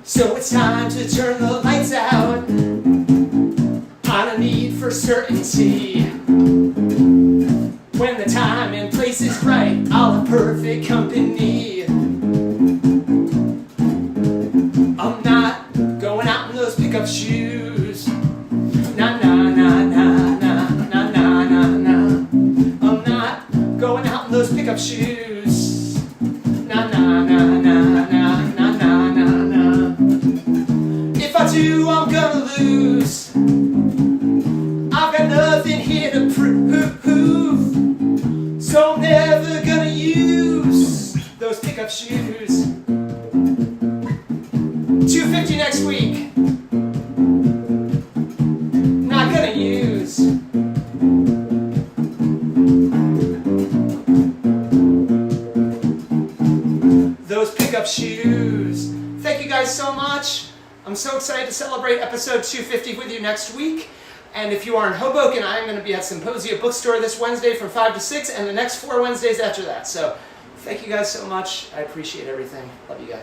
So it's time to turn the lights out on a need for certainty. When the time and place is right, I'll have perfect company. I'm not going out in those pickup shoes. Nah, nah, nah, nah, nah, nah, nah, nah, nah. I'm not going out in those pickup shoes. Nah, nah, nah, nah, nah, nah, nah, nah, nah. If I do, I'm gonna lose. I've got nothing here to prove. So I'm never gonna use those pickup shoes. $250 next week. Not gonna use. Those pickup shoes. Thank you guys so much. I'm so excited to celebrate episode 250 with you next week. And if you are in Hoboken, I'm going to be at Symposia Bookstore this Wednesday from 5 to 6 and the next 4 Wednesdays after that. So thank you guys so much. I appreciate everything. Love you guys.